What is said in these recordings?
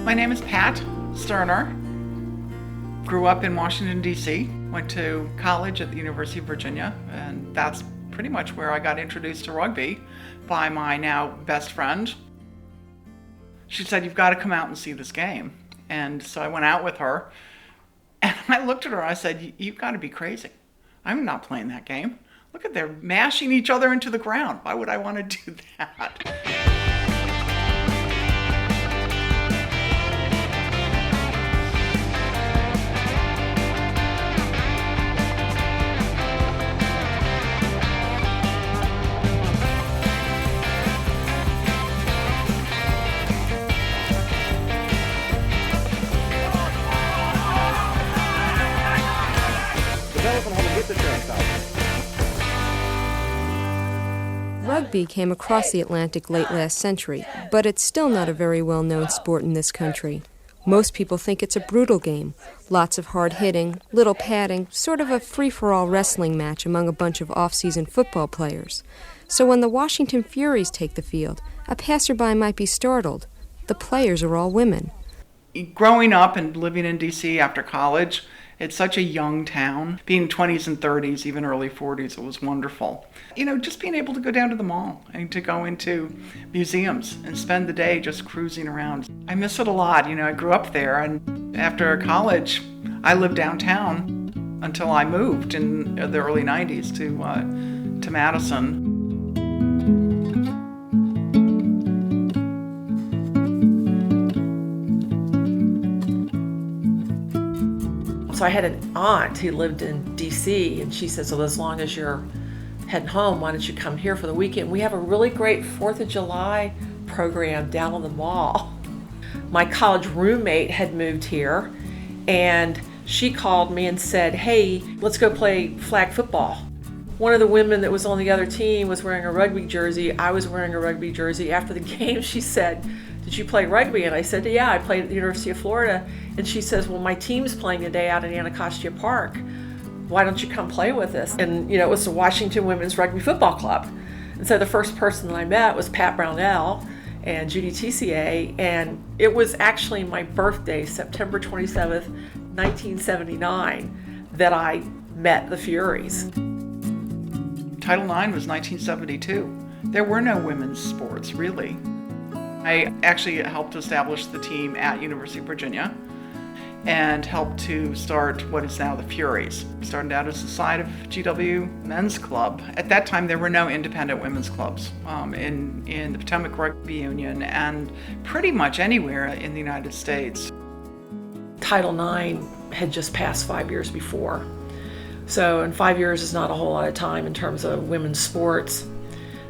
My name is Pat Sterner. Grew up in Washington, D.C. Went to college at the University of Virginia, and that's pretty much where I got introduced to rugby by my now best friend. She said, "You've got to come out and see this game." And so I went out with her, and I looked at her and I said, "You've got to be crazy. I'm not playing that game. Look at, they're mashing each other into the ground. Why would I want to do that?" Rugby came across the Atlantic late last century, but it's still not a very well-known sport in this country. Most people think it's a brutal game. Lots of hard hitting, little padding, sort of a free-for-all wrestling match among a bunch of off-season football players. So when the Washington Furies take the field, a passerby might be startled. The players are all women. Growing up and living in D.C. after college, it's such a young town. Being 20s and 30s, even early 40s, it was wonderful. You know, just being able to go down to the mall and to go into museums and spend the day just cruising around. I miss it a lot. You know, I grew up there, and after college, I lived downtown until I moved in the early 90s to Madison. So I had an aunt who lived in D.C., and she says, "Well, as long as you're heading home, why don't you come here for the weekend? We have a really great 4th of July program down on the mall." My college roommate had moved here, and she called me and said, "Hey, let's go play flag football." One of the women that was on the other team was wearing a rugby jersey. I was wearing a rugby jersey. After the game, she said, "Did you play rugby?" And I said, "Yeah, I played at the University of Florida." And she says, "Well, my team's playing today out in Anacostia Park. Why don't you come play with us?" And, you know, it was the Washington Women's Rugby Football Club. And so the first person that I met was Pat Brownell and Judy TCA. And it was actually my birthday, September 27th, 1979, that I met the Furies. Title IX was 1972. There were no women's sports, really. I actually helped establish the team at University of Virginia and helped to start what is now the Furies. Started out as a side of GW Men's Club. At that time, there were no independent women's clubs in the Potomac Rugby Union and pretty much anywhere in the United States. Title IX had just passed 5 years before. So, and 5 years is not a whole lot of time in terms of women's sports.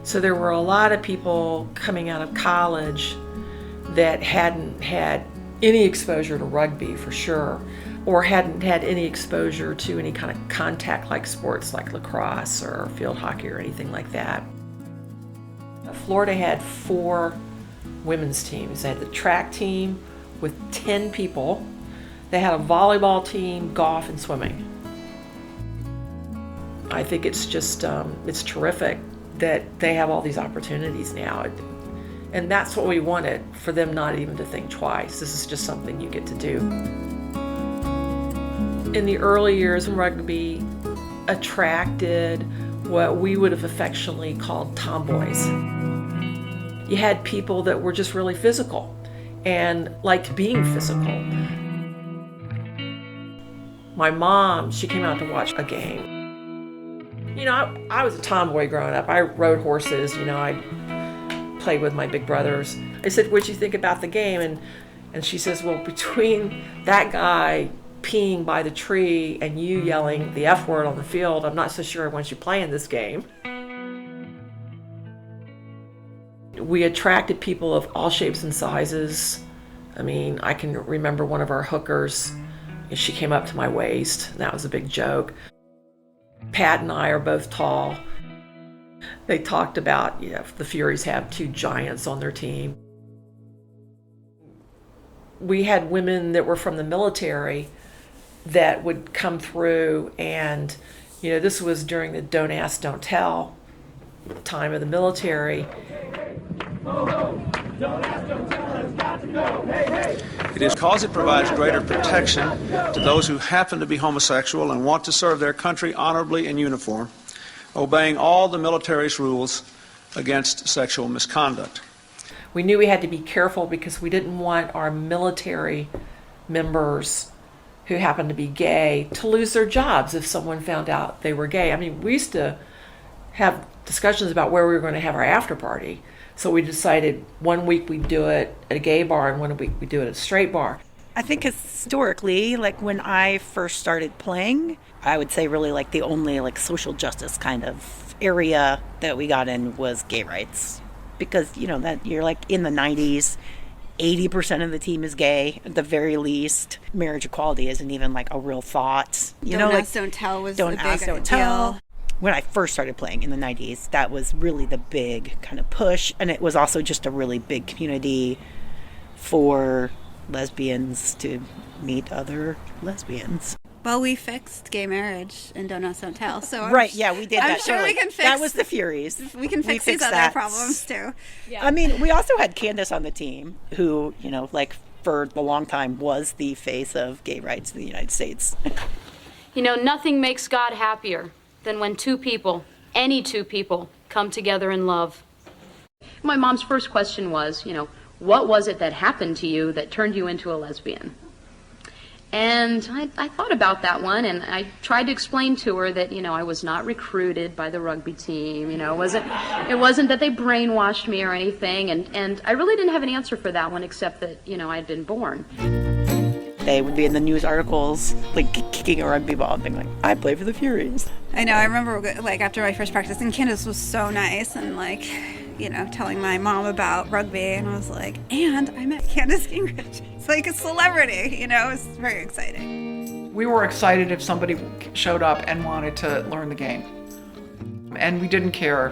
So there were a lot of people coming out of college that hadn't had any exposure to rugby for sure, or hadn't had any exposure to any kind of contact-like sports like lacrosse or field hockey or anything like that. Florida had 4 women's teams. They had the track team with 10 people. They had a volleyball team, golf, and swimming. I think it's just, it's terrific that they have all these opportunities now. And that's what we wanted, for them not even to think twice. This is just something you get to do. In the early years, rugby attracted what we would have affectionately called tomboys. You had people that were just really physical and liked being physical. My mom, she came out to watch a game. You know, I was a tomboy growing up. I rode horses, you know, I played with my big brothers. I said, "What'd you think about the game?" And she says, "Well, between that guy peeing by the tree and you yelling the F word on the field, I'm not so sure I want you playing this game. We attracted people of all shapes and sizes. I mean, I can remember one of our hookers, she came up to my waist, and that was a big joke. Pat and I are both tall. They talked about, the Furies have 2 giants on their team. We had women that were from the military that would come through, and this was during the don't ask, don't tell time of the military. It is because it provides greater protection to those who happen to be homosexual and want to serve their country honorably in uniform, obeying all the military's rules against sexual misconduct. We knew we had to be careful because we didn't want our military members who happened to be gay to lose their jobs if someone found out they were gay. I mean, we used to have discussions about where we were going to have our after party. So we decided one week we'd do it at a gay bar and one week we'd do it at a straight bar. I think historically, like when I first started playing, I would say really like the only like social justice kind of area that we got in was gay rights. Because, that you're like in the 90s, 80% of the team is gay at the very least. Marriage equality isn't even like a real thought. Don't ask, don't tell was don't the ask, big don't deal. tell. When I first started playing in the 90s, that was really the big kind of push. And it was also just a really big community for lesbians to meet other lesbians. Well, we fixed gay marriage and don't ask, don't tell. So Right, yeah, we did that. I'm sure totally. we can fix. That was the Furies. We can fix these fixed other that. problems too. Yeah. I mean, we also had Candace on the team, who, like for a long time was the face of gay rights in the United States. Nothing makes God happier than when 2 people, any 2 people, come together in love. My mom's first question was, what was it that happened to you that turned you into a lesbian? And I thought about that one, and I tried to explain to her that, I was not recruited by the rugby team. It wasn't that they brainwashed me or anything, and I really didn't have an answer for that one except that, I'd been born. They would be in the news articles, like kicking a rugby ball and being like, I play for the Furies. I know. I remember, like, after my first practice, and Candace was so nice, and like, telling my mom about rugby, and I was like, and I met Candace Gingrich. It's like a celebrity, it was very exciting. We were excited if somebody showed up and wanted to learn the game. And we didn't care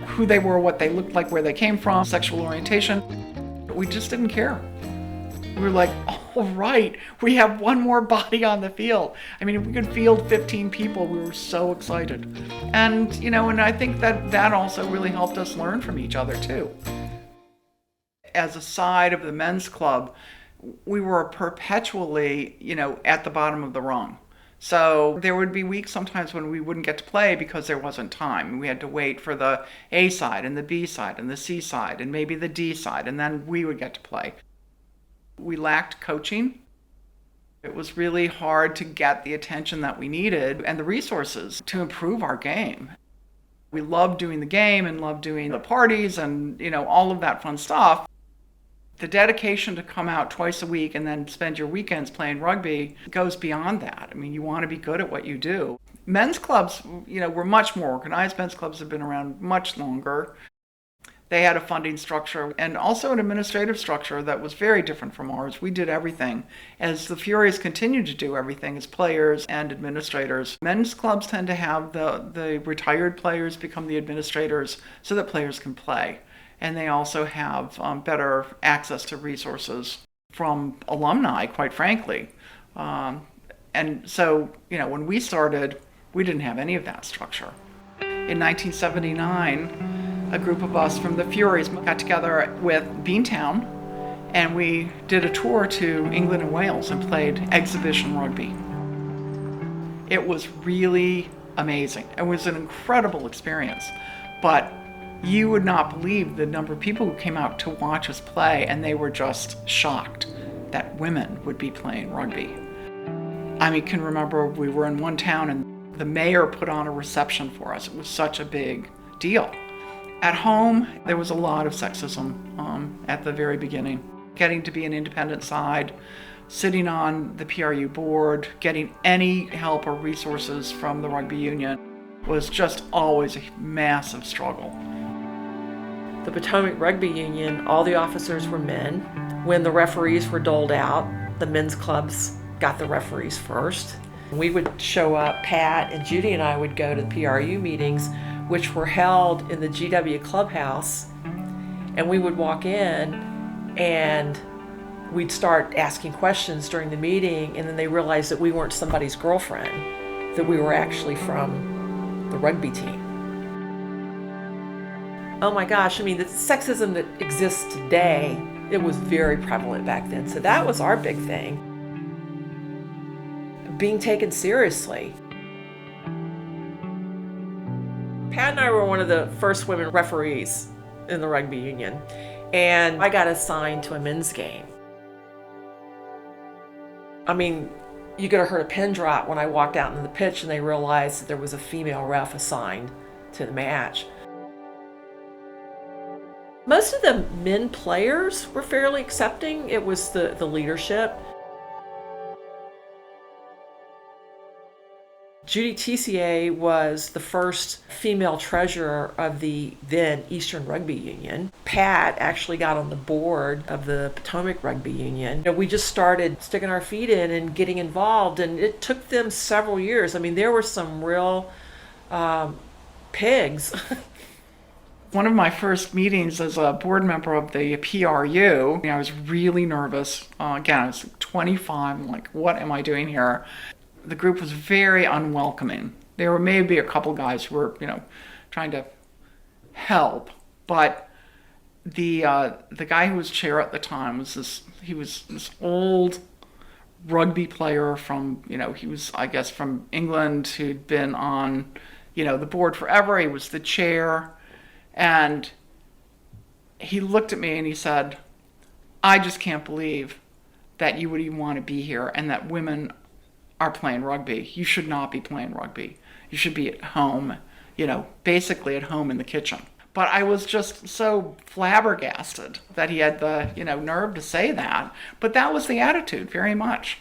who they were, what they looked like, where they came from, sexual orientation. We just didn't care. We were like, all right, we have one more body on the field. I mean, if we could field 15 people, we were so excited. And, and I think that also really helped us learn from each other too. As a side of the men's club, we were perpetually, at the bottom of the rung. So there would be weeks sometimes when we wouldn't get to play because there wasn't time. We had to wait for the A side and the B side and the C side and maybe the D side, and then we would get to play. We lacked coaching. It was really hard to get the attention that we needed and the resources to improve our game. We loved doing the game and loved doing the parties and, all of that fun stuff. The dedication to come out twice a week and then spend your weekends playing rugby goes beyond that. I mean, you want to be good at what you do. Men's clubs, were much more organized. Men's clubs have been around much longer. They had a funding structure and also an administrative structure that was very different from ours. We did everything. As the Furies continued to do everything as players and administrators, men's clubs tend to have the retired players become the administrators so that players can play. And they also have better access to resources from alumni, quite frankly. And so, when we started, we didn't have any of that structure. In 1979, a group of us from the Furies got together with Beantown, and we did a tour to England and Wales and played exhibition rugby. It was really amazing. It was an incredible experience, but you would not believe the number of people who came out to watch us play, and they were just shocked that women would be playing rugby. I can remember we were in one town and the mayor put on a reception for us. It was such a big deal. At home, there was a lot of sexism at the very beginning. Getting to be an independent side sitting on the PRU board, getting any help or resources from the rugby union was just always a massive struggle. The Potomac Rugby Union, all the officers were men. When the referees were doled out, the men's clubs got the referees first. We would show up, Pat and Judy and I would go to the PRU meetings, which were held in the GW clubhouse, and we would walk in and we'd start asking questions during the meeting, and then they realized that we weren't somebody's girlfriend, that we were actually from the rugby team. Oh my gosh, I mean, the sexism that exists today, it was very prevalent back then. So that was our big thing. Being taken seriously. Pat and I were one of the first women referees in the rugby union, and I got assigned to a men's game. I mean, you could have heard a pin drop when I walked out into the pitch and they realized that there was a female ref assigned to the match. Most of the men players were fairly accepting. It was the leadership. Judy TCA was the first female treasurer of the then Eastern Rugby Union. Pat actually got on the board of the Potomac Rugby Union. We just started sticking our feet in and getting involved, and it took them several years. I mean, there were some real pigs. One of my first meetings as a board member of the PRU, I was really nervous. Again, I was 25. I'm like, what am I doing here? The group was very unwelcoming. There were maybe a couple guys who were, trying to help, but the guy who was chair at the time was this old rugby player from, he was, I guess, from England, who'd been on, the board forever. He was the chair. And he looked at me and he said, I just can't believe that you would even want to be here and that women are playing rugby. You should not be playing rugby. You should be at home, basically at home in the kitchen. But I was just so flabbergasted that he had the, nerve to say that. But that was the attitude, very much.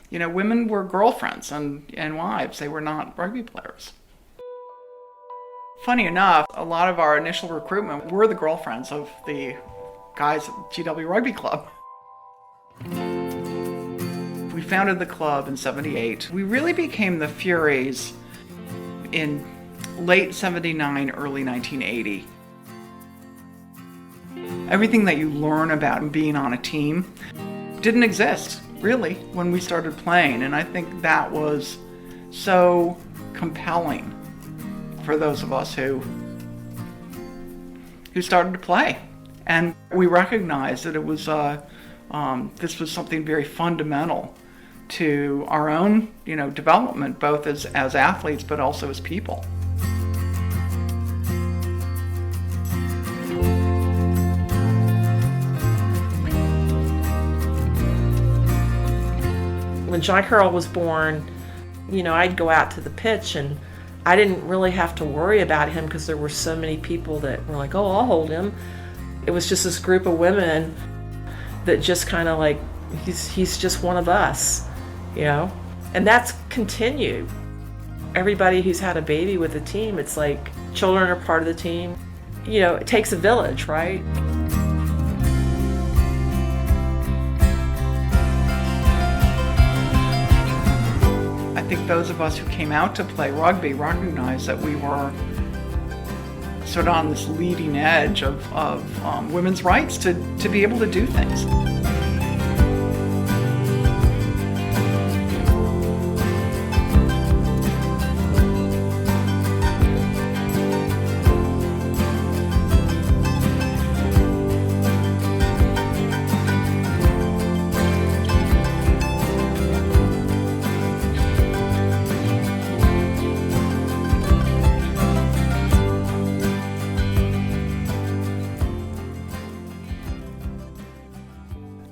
Women were girlfriends and wives. They were not rugby players. Funny enough, a lot of our initial recruitment were the girlfriends of the guys at GW Rugby Club. We founded the club in '78. We really became the Furies in late '79, early 1980. Everything that you learn about being on a team didn't exist, really, when we started playing. And I think that was so compelling for those of us who started to play. And we recognized that it was this was something very fundamental to our own development, both as athletes but also as people. When John Carroll was born, I'd go out to the pitch and I didn't really have to worry about him because there were so many people that were like, oh, I'll hold him. It was just this group of women that just kind of like, he's just one of us, And that's continued. Everybody who's had a baby with a team, it's like children are part of the team. It takes a village, right? I think those of us who came out to play rugby recognized that we were sort of on this leading edge of women's rights to be able to do things.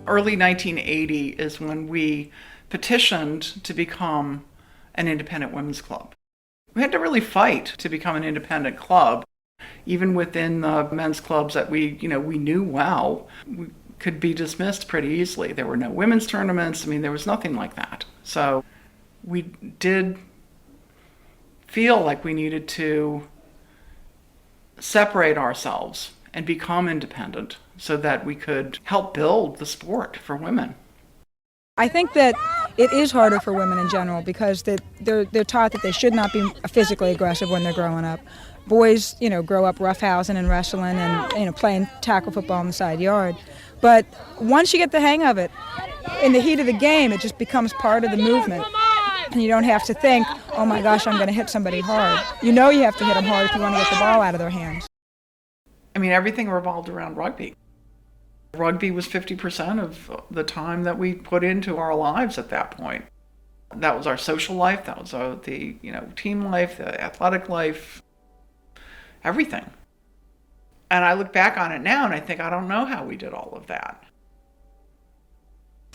Early 1980 is when we petitioned to become an independent women's club. We had to really fight to become an independent club. Even within the men's clubs that we knew well, we could be dismissed pretty easily. There were no women's tournaments. I mean, there was nothing like that. So we did feel like we needed to separate ourselves and become independent so that we could help build the sport for women. I think that it is harder for women in general because they're taught that they should not be physically aggressive when they're growing up. Boys, grow up roughhousing and wrestling and, playing tackle football in the side yard. But once you get the hang of it, in the heat of the game, it just becomes part of the movement. And you don't have to think, oh my gosh, I'm going to hit somebody hard. You have to hit them hard if you want to get the ball out of their hands. I mean, everything revolved around rugby. Rugby was 50% of the time that we put into our lives at that point. That was our social life, that was the team life, the athletic life, everything. And I look back on it now and I think, I don't know how we did all of that.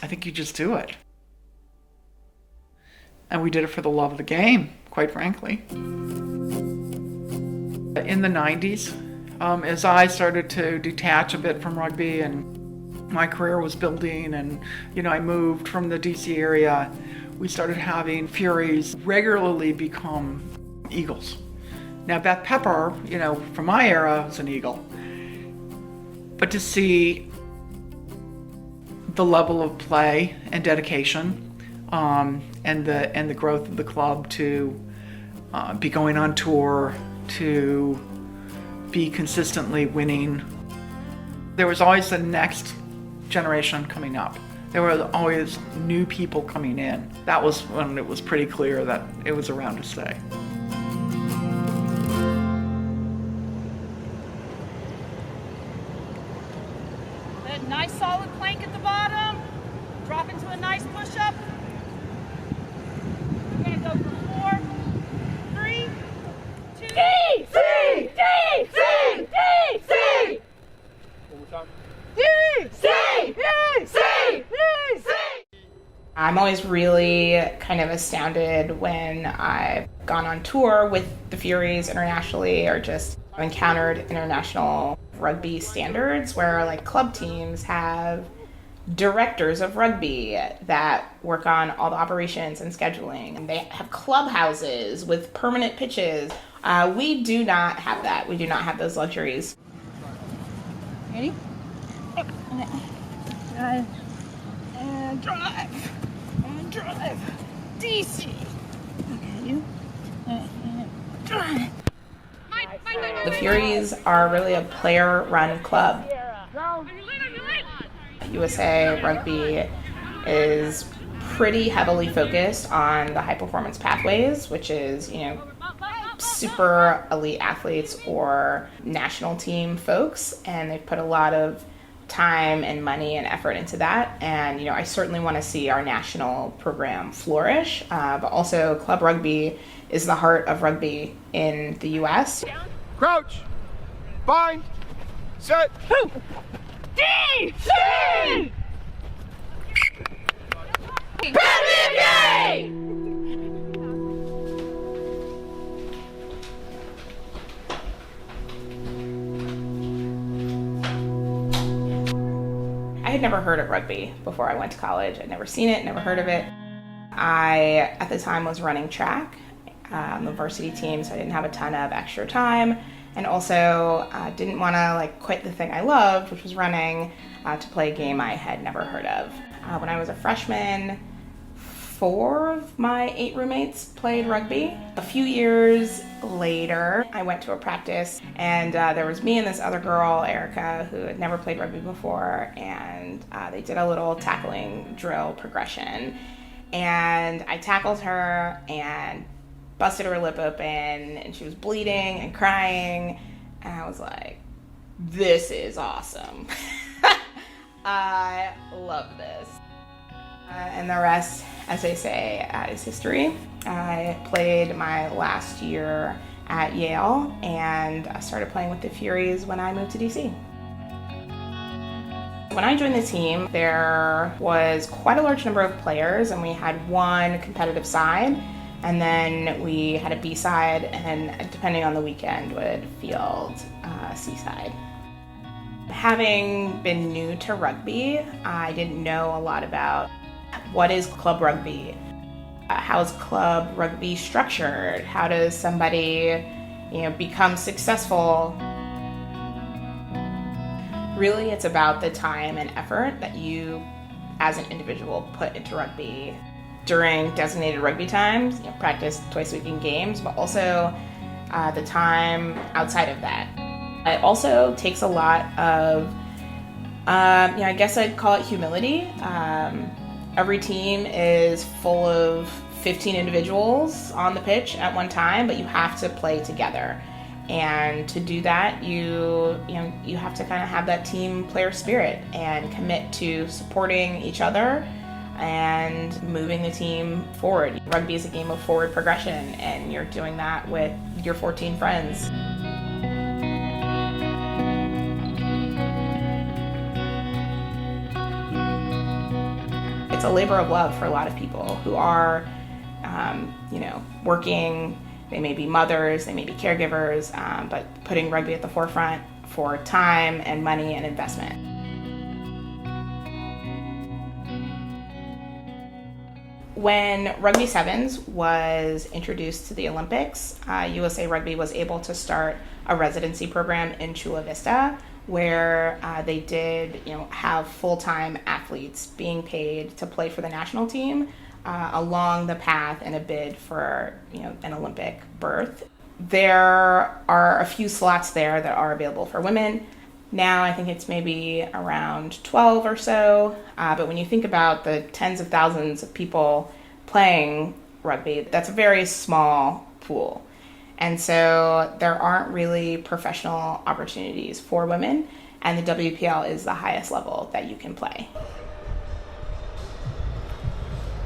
I think you just do it. And we did it for the love of the game, quite frankly. In the 90s, as I started to detach a bit from rugby and my career was building and, I moved from the DC area, we started having Furies regularly become Eagles. Now, Beth Pepper, from my era, was an Eagle. But to see the level of play and dedication and the growth of the club to be going on tour, to be consistently winning. There was always the next generation coming up. There were always new people coming in. That was when it was pretty clear that it was around to stay. That nice solid plank at the bottom. Drop into a nice push-up. We're gonna go for 4, 3, 2. D, C, D, C, D, C. One more time. D, C, D, C, D, C. I'm always really kind of astounded when I've gone on tour with the Furies internationally or just encountered international rugby standards where club teams have directors of rugby that work on all the operations and scheduling, and they have clubhouses with permanent pitches. We do not have that. We do not have those luxuries. Ready? And drive. And drive. DC. Okay, you. Drive. The Furies are really a player-run club. USA Rugby is pretty heavily focused on the high-performance pathways, which is, super elite athletes or national team folks, and they've put a lot of time and money and effort into that. And, I certainly want to see our national program flourish, but also club rugby is the heart of rugby in the U.S. Crouch, bind, set, D, C! I had never heard of rugby before I went to college. I'd never seen it, never heard of it. I, at the time, was running track on the varsity team, so I didn't have a ton of extra time. And also didn't want to quit the thing I loved, which was running, to play a game I had never heard of. When I was a freshman, 4 of my 8 roommates played rugby. A few years later, I went to a practice, and there was me and this other girl, Erica, who had never played rugby before, and they did a little tackling drill progression. And I tackled her and busted her lip open, and she was bleeding and crying, and I was like, this is awesome. I love this. And the rest, as they say, is history. I played my last year at Yale, and I started playing with the Furies when I moved to DC. When I joined the team, there was quite a large number of players, and we had one competitive side, and then we had a B side, and depending on the weekend, would field C side. Having been new to rugby, I didn't know a lot about what is club rugby, how is club rugby structured, how does somebody, become successful. Really, it's about the time and effort that you, as an individual, put into rugby. During designated rugby times, practice twice a week in games, but also the time outside of that. It also takes a lot of, I guess I'd call it humility. Every team is full of 15 individuals on the pitch at one time, but you have to play together. And to do that, you have to kind of have that team player spirit and commit to supporting each other and moving the team forward. Rugby is a game of forward progression, and you're doing that with your 14 friends. It's a labor of love for a lot of people who are, working. They may be mothers, they may be caregivers, but putting rugby at the forefront for time and money and investment. When Rugby Sevens was introduced to the Olympics, USA Rugby was able to start a residency program in Chula Vista where they did have full-time athletes being paid to play for the national team along the path in a bid for an Olympic berth. There are a few slots there that are available for women. Now I think it's maybe around 12 or so, but when you think about the tens of thousands of people playing rugby, that's a very small pool. And so there aren't really professional opportunities for women, and the WPL is the highest level that you can play.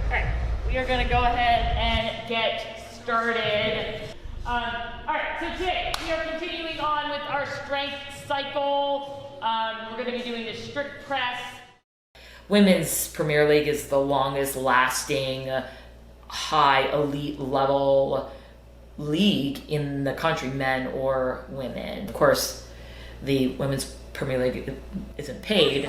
All right, we are going to go ahead and get started. All right, so today we are continuing on with our strength cycle. We're going to be doing the strict press. Women's Premier League is the longest lasting, high elite level league in the country, men or women. Of course, the Women's Premier League isn't paid.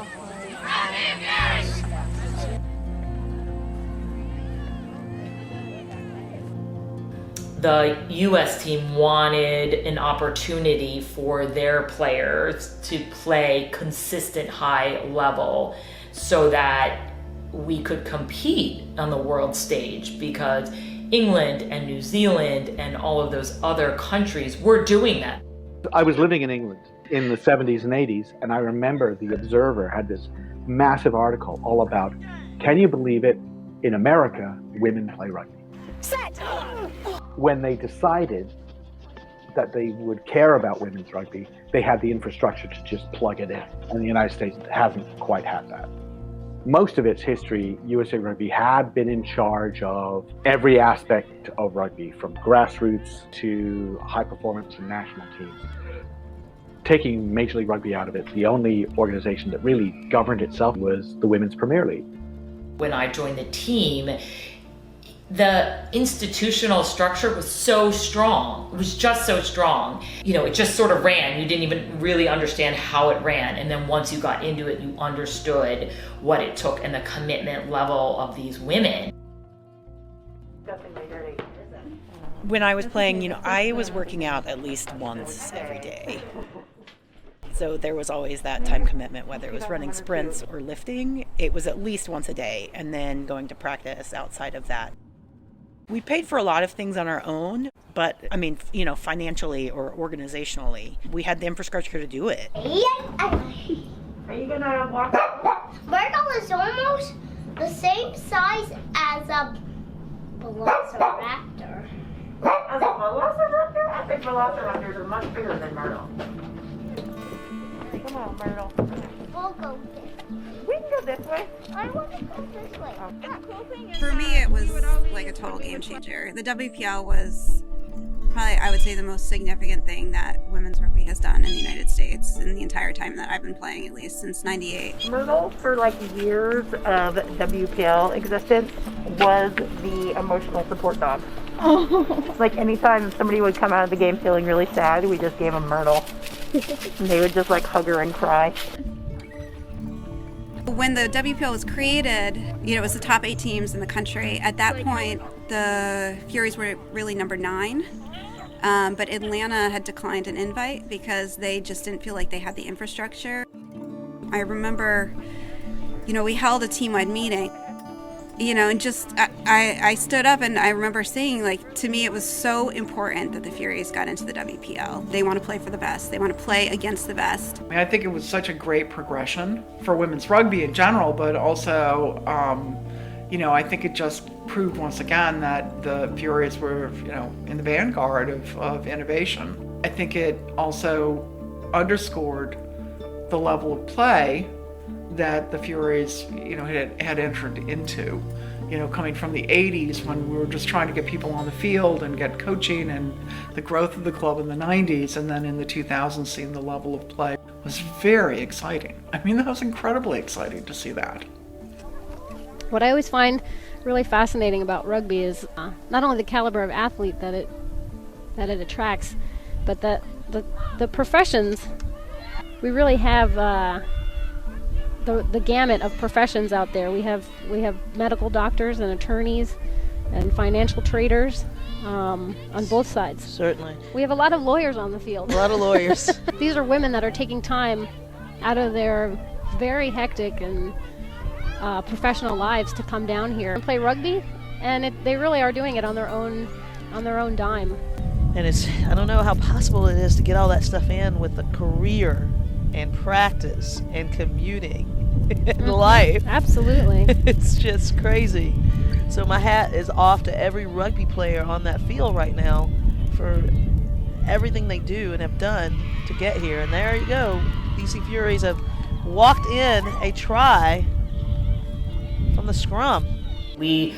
The U.S. team wanted an opportunity for their players to play consistent high level so that we could compete on the world stage, because England and New Zealand and all of those other countries were doing that. I was living in England in the 70s and 80s, and I remember the Observer had this massive article all about, can you believe it, in America, women play rugby. Set! When they decided that they would care about women's rugby, they had the infrastructure to just plug it in, and the United States hasn't quite had that. Most of its history, USA Rugby had been in charge of every aspect of rugby, from grassroots to high performance and national teams. Taking Major League Rugby out of it, the only organization that really governed itself was the Women's Premier League. When I joined the team, the institutional structure was so strong. It was just so strong. It just sort of ran. You didn't even really understand how it ran. And then once you got into it, you understood what it took and the commitment level of these women. When I was playing, I was working out at least once every day. So there was always that time commitment, whether it was running sprints or lifting. It was at least once a day, and then going to practice outside of that. We paid for a lot of things on our own, but financially or organizationally, we had the infrastructure to do it. Are you gonna walk? Myrtle is almost the same size as a velociraptor. As a velociraptor? I think velociraptors are much bigger than Myrtle. Come on, Myrtle. We'll go this. We can go this way. I want to go this way. For me, it was like a total game changer. The WPL was probably, I would say, the most significant thing that women's rugby has done in the United States in the entire time that I've been playing, at least since '98. Myrtle, for years of WPL existence, was the emotional support dog. Anytime somebody would come out of the game feeling really sad, we just gave them Myrtle. And they would just like hug her and cry. When the WPL was created, it was the top 8 teams in the country. At that point, the Furies were really number 9. But Atlanta had declined an invite because they just didn't feel like they had the infrastructure. I remember, we held a team-wide meeting, and just I stood up and I remember saying, to me it was so important that the Furies got into the WPL. They want to play for the best. They want to play against the best. I think it was such a great progression for women's rugby in general, but also, I think it just proved once again that the Furies were, in the vanguard of innovation. I think it also underscored the level of play that the Furies, had entered into, coming from the 80s when we were just trying to get people on the field and get coaching, and the growth of the club in the 90s, and then in the 2000s seeing the level of play was very exciting. That was incredibly exciting to see that. What I always find really fascinating about rugby is not only the caliber of athlete that it attracts, but the professions. We really have the gamut of professions out there. We have medical doctors and attorneys and financial traders on both sides. Certainly. We have a lot of lawyers on the field. A lot of lawyers. These are women that are taking time out of their very hectic and professional lives to come down here and play rugby, and they really are doing it on their own dime. And I don't know how possible it is to get all that stuff in with a career and practice and commuting and life. Absolutely. It's just crazy. So my hat is off to every rugby player on that field right now for everything they do and have done to get here. And there you go. DC Furies have walked in a try from the scrum. We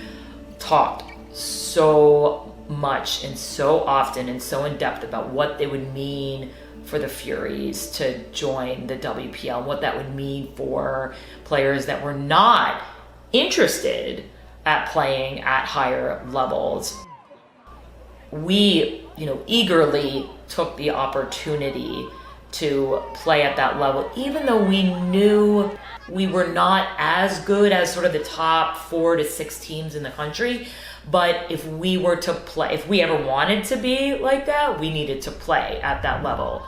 talked so much and so often and so in depth about what they would mean for the Furies to join the WPL, and what that would mean for players that were not interested at playing at higher levels. We, eagerly took the opportunity to play at that level, even though we knew we were not as good as sort of the top 4 to 6 teams in the country. But if we were to play, if we ever wanted to be like that, we needed to play at that level.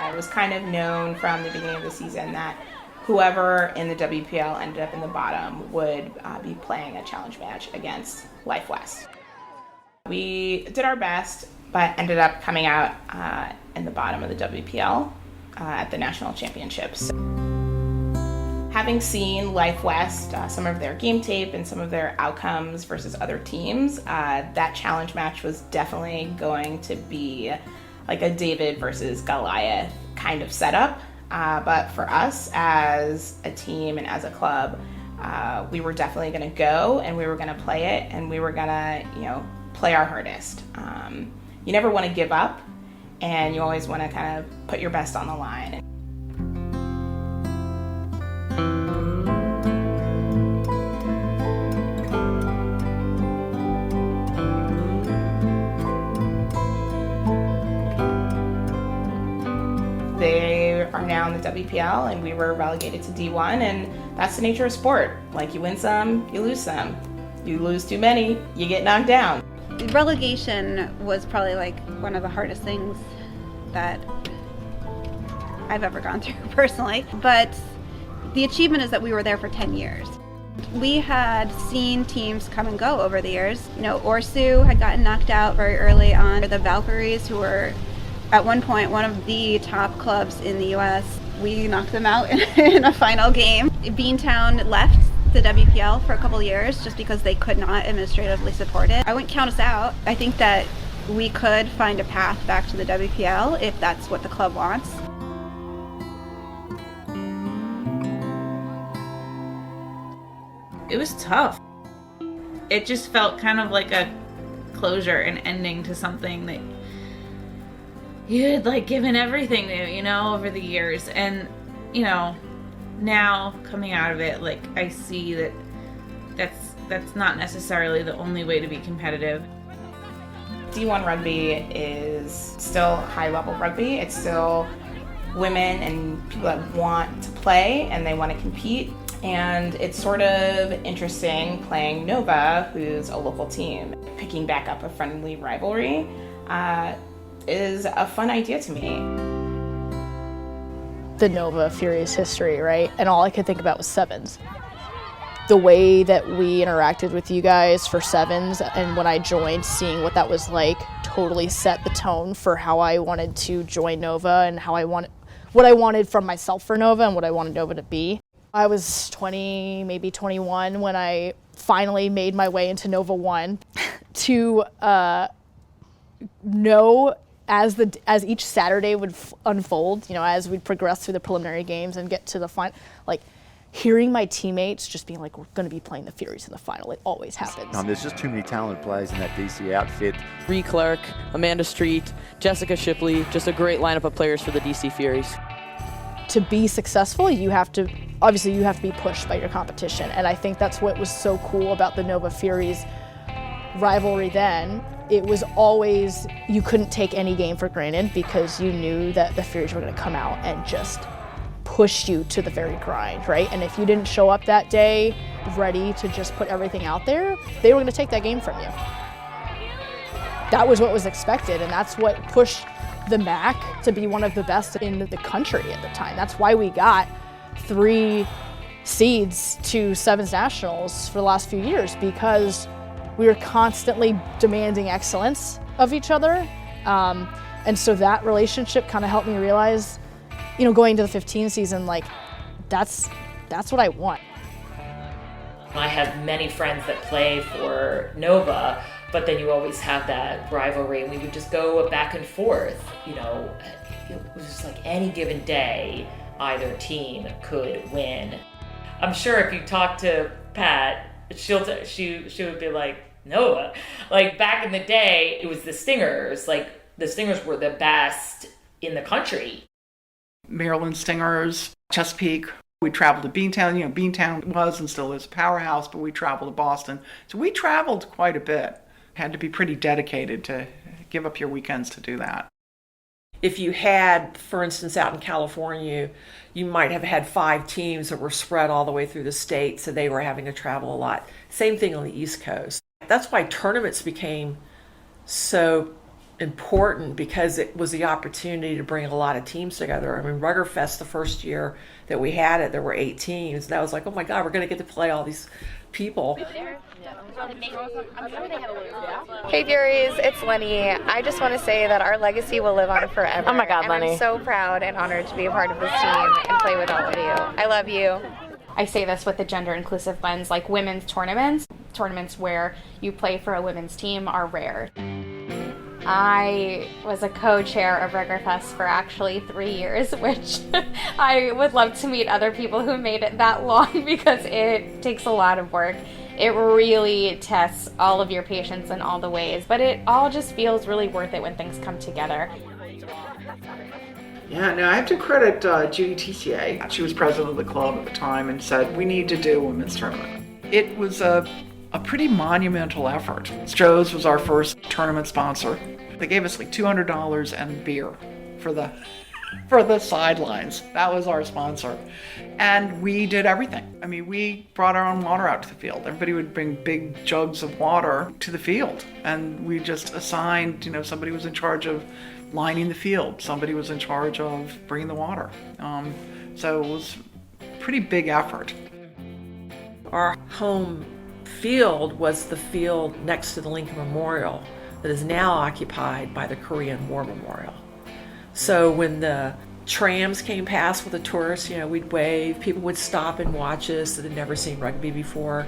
It was kind of known from the beginning of the season that whoever in the WPL ended up in the bottom would be playing a challenge match against Life West. We did our best, but ended up coming out in the bottom of the WPL at the national championships. Having seen Life West, some of their game tape and some of their outcomes versus other teams, that challenge match was definitely going to be like a David versus Goliath kind of setup. But for us as a team and as a club, we were definitely going to go and we were going to play it, and we were going to, play our hardest. You never want to give up, and you always want to kind of put your best on the line. They are now in the WPL, and we were relegated to D1, and that's the nature of sport. Like, you win some, you lose some. You lose too many, you get knocked down. Relegation was probably one of the hardest things that I've ever gone through personally. But the achievement is that we were there for 10 years. We had seen teams come and go over the years. Orsu had gotten knocked out very early on. The Valkyries, who were at one point one of the top clubs in the U.S., we knocked them out in a final game. Beantown left the WPL for a couple years just because they could not administratively support it. I wouldn't count us out. I think that we could find a path back to the WPL if that's what the club wants. It was tough. It just felt kind of like a closure and ending to something that you had given everything to, over the years. And, now coming out of it, I see that that's not necessarily the only way to be competitive. D1 rugby is still high-level rugby. It's still women and people that want to play and they want to compete. And it's sort of interesting playing Nova, who's a local team. Picking back up a friendly rivalry is a fun idea to me. The Nova Furies history, right? And all I could think about was sevens. The way that we interacted with you guys for sevens, and when I joined, seeing what that was like, totally set the tone for how I wanted to join Nova and what I wanted from myself for Nova and what I wanted Nova to be. I was 20, maybe 21 when I finally made my way into Nova 1 to know as each Saturday would unfold, as we'd progress through the preliminary games and get to the final, hearing my teammates just being like, we're going to be playing the Furies in the final. It always happens. There's just too many talented players in that DC outfit. Bree Clark, Amanda Street, Jessica Shipley, just a great lineup of players for the DC Furies. To be successful, you have to be pushed by your competition. And I think that's what was so cool about the Nova Furies rivalry then. It was always, you couldn't take any game for granted because you knew that the Furies were going to come out and just push you to the very grind, right? And if you didn't show up that day ready to just put everything out there, they were going to take that game from you. That was what was expected, and that's what pushed the MAC to be one of the best in the country at the time. That's why we got 3 seeds to Sevens Nationals for the last few years, because we were constantly demanding excellence of each other. And so that relationship kind of helped me realize, going to the 15 season, that's what I want. I have many friends that play for Nova, but then you always have that rivalry, and we would just go back and forth. It was just like any given day, either team could win. I'm sure if you talk to Pat, she would be like, Nova. Back in the day, it was the Stingers. The Stingers were the best in the country. Maryland Stingers, Chesapeake. We traveled to Beantown. Beantown was and still is a powerhouse, but we traveled to Boston. So we traveled quite a bit. Had to be pretty dedicated to give up your weekends to do that. If you had, for instance, out in California, you might have had 5 teams that were spread all the way through the state, so they were having to travel a lot. Same thing on the East Coast. That's why tournaments became so important, because it was the opportunity to bring a lot of teams together. I mean, Ruggerfest, the first year that we had it, there were 8 teams. And I was like, oh my God, we're going to get to play all these people. Hey Furies, it's Lenny. I just want to say that our legacy will live on forever. Oh my God, Lenny. I'm so proud and honored to be a part of this team and play with all of you. I love you. I say this with a gender inclusive lens, women's tournaments where you play for a women's team are rare. I was a co-chair of Ruggerfest for actually 3 years, which I would love to meet other people who made it that long, because it takes a lot of work. It really tests all of your patience in all the ways, but it all just feels really worth it when things come together. Yeah, no, I have to credit Judy Tissier. She was president of the club at the time and said, we need to do a women's tournament. It was a pretty monumental effort. Stroh's was our first tournament sponsor. They gave us $200 and beer for the sidelines. That was our sponsor. And we did everything. I mean, we brought our own water out to the field. Everybody would bring big jugs of water to the field. And we just assigned, somebody was in charge of lining the field. Somebody was in charge of bringing the water. So it was a pretty big effort. Our home field was the field next to the Lincoln Memorial that is now occupied by the Korean War Memorial. So when the trams came past with the tourists, we'd wave. People would stop and watch us that had never seen rugby before.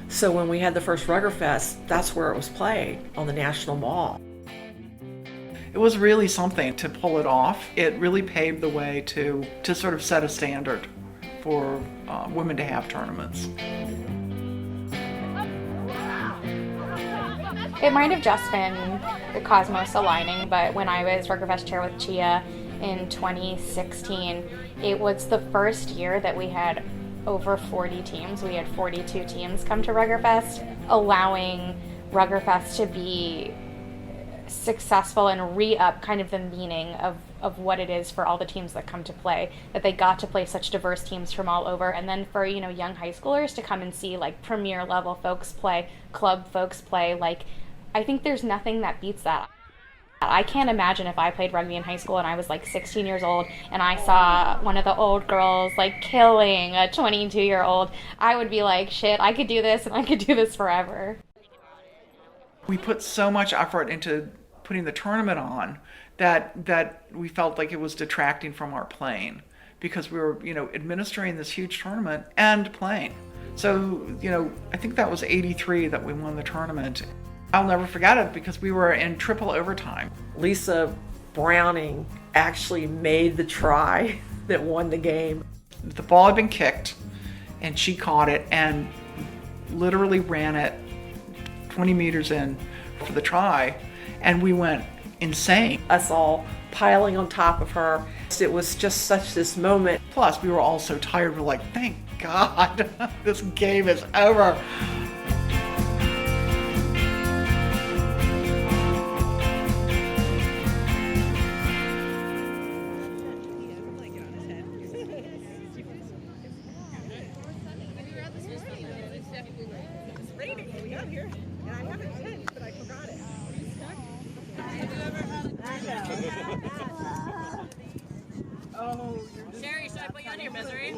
So when we had the first Ruggerfest, that's where it was played, on the National Mall. It was really something to pull it off. It really paved the way to sort of set a standard for women to have tournaments. It might have just been the cosmos aligning, but when I was Ruggerfest chair with Chia in 2016, it was the first year that we had over 40 teams. We had 42 teams come to Ruggerfest, allowing Ruggerfest to be successful and re-up kind of the meaning of what it is for all the teams that come to play, that they got to play such diverse teams from all over. And then for, you know, young high schoolers to come and see like premier level folks play, club folks play, like I think there's nothing that beats that. I can't imagine if I played rugby in high school and I was like 16 years old and I saw one of the old girls like killing a 22-year-old. I would be like, shit, I could do this and I could do this forever. We put so much effort into putting the tournament on that we felt like it was detracting from our playing, because we were, you know, administering this huge tournament and playing. So, you know, I think that was 83 that we won the tournament. I'll never forget it because we were in triple overtime. Lisa Browning actually made the try that won the game. The ball had been kicked and she caught it and literally ran it 20 meters in for the try, and we went insane. Us all piling on top of her. It was just such this moment. Plus, we were all so tired. We're like, thank God, this game is over. Sherry, should I put you on your misery?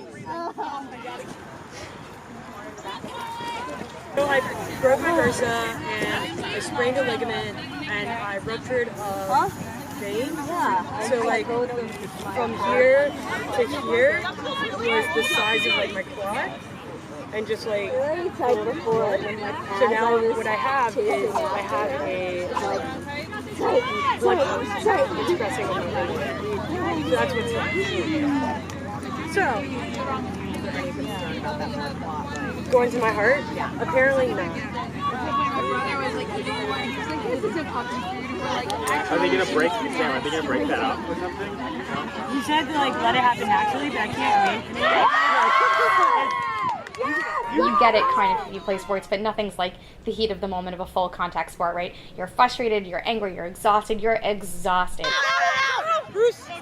So I broke my bursa and I sprained a ligament and I ruptured a vein. So like from here to here was the size of like my quad and just like pulled it forward. So now what I have is I have a blood expressing on my leg. So that's what's up. So going to my heart? Yeah. Apparently not. Are they gonna break? Sam, are they gonna break that up or something? You said to like let it happen naturally, but I can't wait. You get it kind of if you play sports, but nothing's like the heat of the moment of a full contact sport, right? You're frustrated, you're angry, you're exhausted. Bruce, stay.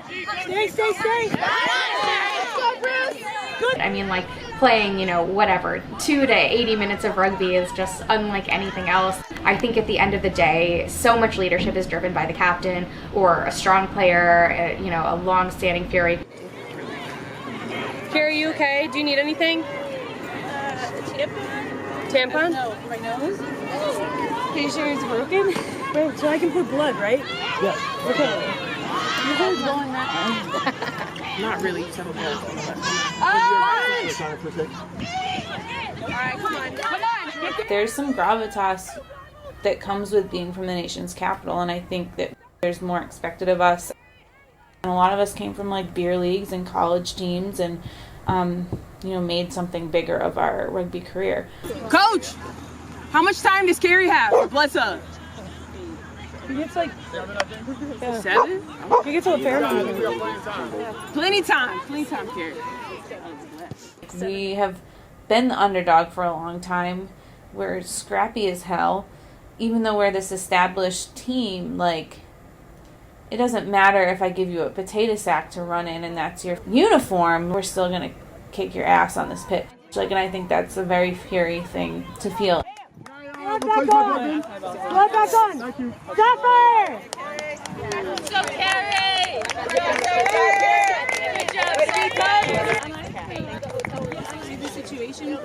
I mean, like playing, you know, whatever, 2 to 80 minutes of rugby is just unlike anything else. I think at the end of the day, so much leadership is driven by the captain or a strong player, you know, a long-standing Fury. Carrie, you okay? Do you need anything? Tampon? No, for my nose. Are you sure it's broken? Wait, so I can put blood, right? Yes. Okay. Your hair's going that way. Not really. You just have a hair. Alright, come on. There's some gravitas that comes with being from the nation's capital, and I think that there's more expected of us. And a lot of us came from like beer leagues and college teams and you know, made something bigger of our rugby career. Coach, how much time does Carrie have? Bless up. He gets like 7? He gets a fair amount. Plenty time, Carrie. We have been the underdog for a long time. We're scrappy as hell. Even though we're this established team, like, it doesn't matter if I give you a potato sack to run in and that's your uniform, we're still going to kick your ass on this pitch. Like, and I think that's a very Fury thing to feel. Blood back on! Blood back on! Thank you. Zephyr! Let's go, Carrie! See the situation?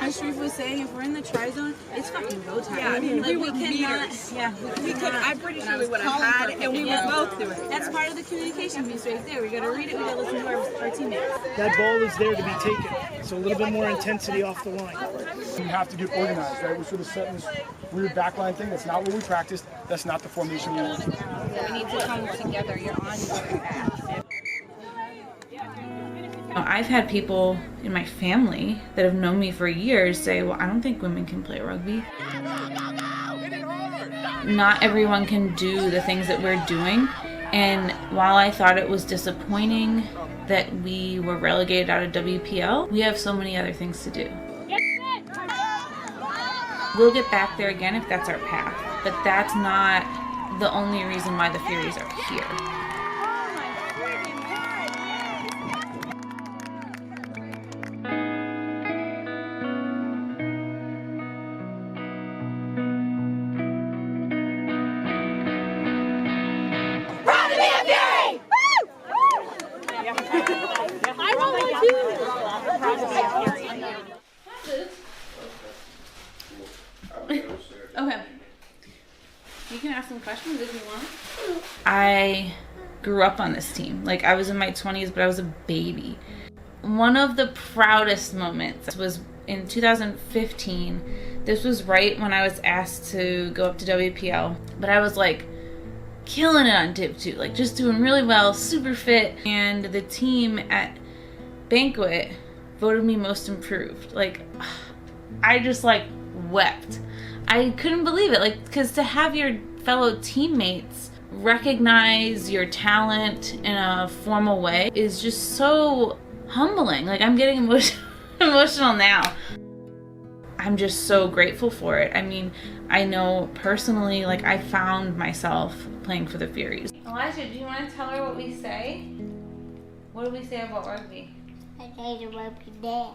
As Sharif was saying, if we're in the try zone, it's fucking go time. Yeah, I mean, like, we cannot. Yeah, we could. I'm pretty sure we would have had it, and we would both do it. That's part of the communication piece right there. We got to read it. We got to listen to our teammates. That ball is there to be taken, so a little bit more intensity off the line. You have to get organized, right? We're sort of setting this weird backline thing. That's not what we practiced. That's not the formation we want. We need to come together. You're on your back. I've had people in my family that have known me for years say, well, I don't think women can play rugby. Not everyone can do the things that we're doing. And while I thought it was disappointing that we were relegated out of WPL, we have so many other things to do. We'll get back there again if that's our path, but that's not the only reason why the Furies are here. Okay. You can ask some questions if you want. I grew up on this team. Like, I was in my 20s, but I was a baby. One of the proudest moments was in 2015. This was right when I was asked to go up to WPL. But I was like killing it on Div 2, like just doing really well, super fit. And the team at Banquet voted me most improved. Like, I just like wept. I couldn't believe it, like, because to have your fellow teammates recognize your talent in a formal way is just so humbling. Like, I'm getting emotional now. I'm just so grateful for it. I mean, I know personally, like, I found myself playing for the Furies. Elijah, do you want to tell her what we say? What do we say about rugby? I say the rugby day.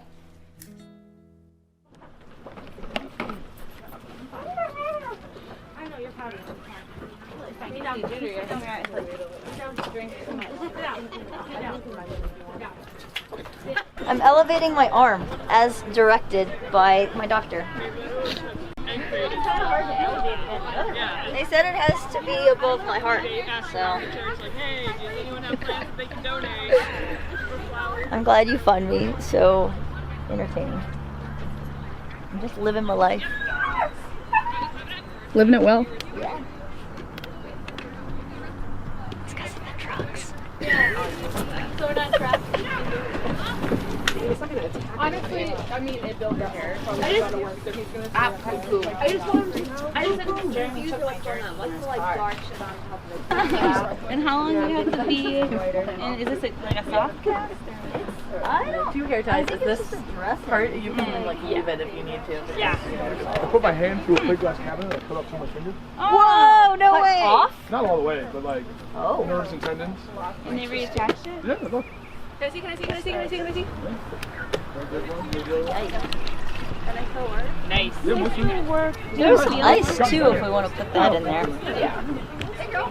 I know you're proud of it. I'm elevating my arm as directed by my doctor. They said it has to be above my heart, so I'm glad you find me so entertaining. I'm just living my life. Living it well. Yeah. It's because of the drugs. So we're not trapped. Honestly, I mean, it built up hair. I just want to work, so he's going to I just want to, I just said Jeremy took my jersey. What's the like dark shit on top of it? And how long do you have to be? And is this like a soft cast? I don't know. 2 hair ties. Is this dress part? You can like leave it if you need to. Yeah. I put my hand through a plate glass cabinet and I put up to my finger. Whoa, no way! Off? Not all the way, but like nerves and tendons. And they reattached it? Yeah, look. Can I see? Can I see? Can I see? Can I see? Can I see? Nice. There's ice too if we want to put that in there.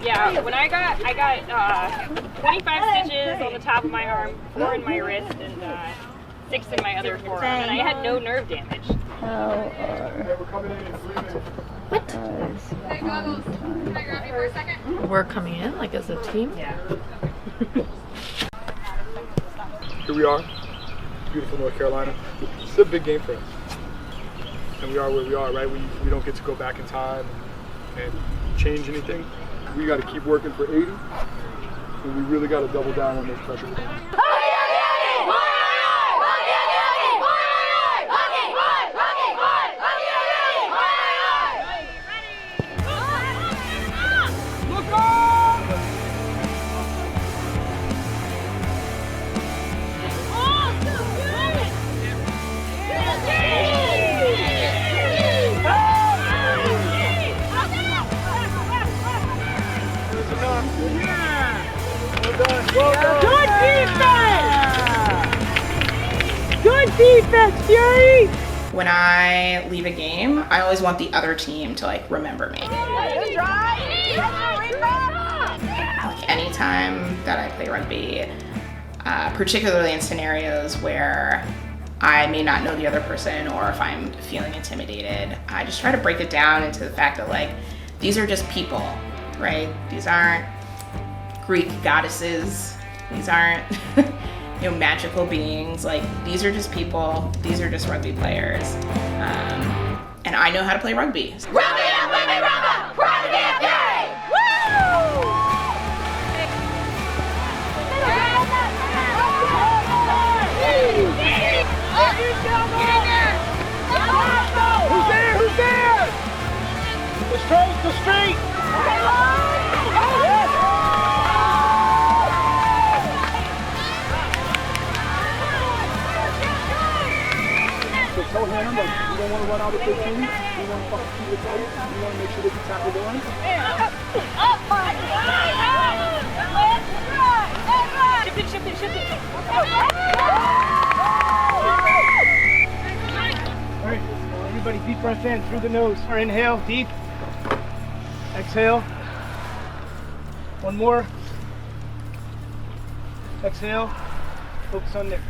Yeah, when I got 25 stitches on the top of my arm, 4 in my wrist, and 6 in my other forearm, and I had no nerve damage. We're coming in like as a team. Yeah. Here we are, beautiful North Carolina. It's a big game for us. And we are where we are, right? We don't get to go back in time and change anything. We got to keep working for 80, and we really got to double down on those pressure points. Good defense! Good defense, Fury! When I leave a game, I always want the other team to like remember me. Like anytime that I play rugby, particularly in scenarios where I may not know the other person or if I'm feeling intimidated, I just try to break it down into the fact that like, these are just people, right? These aren't Greek goddesses. These aren't magical beings. Like, these are just people. These are just rugby players. And I know how to play rugby. Rugby and women rugby! Rugby and Fury! Woo! Who's there? Who's there? The straight, the street! So tell him, like, you don't want to run out of 15. want to fucking keep it tight. You want to make sure they can tackle the line. Shift it. All right, everybody deep breath in through the nose. Or inhale, deep. Exhale. One more. Exhale. Focus on there.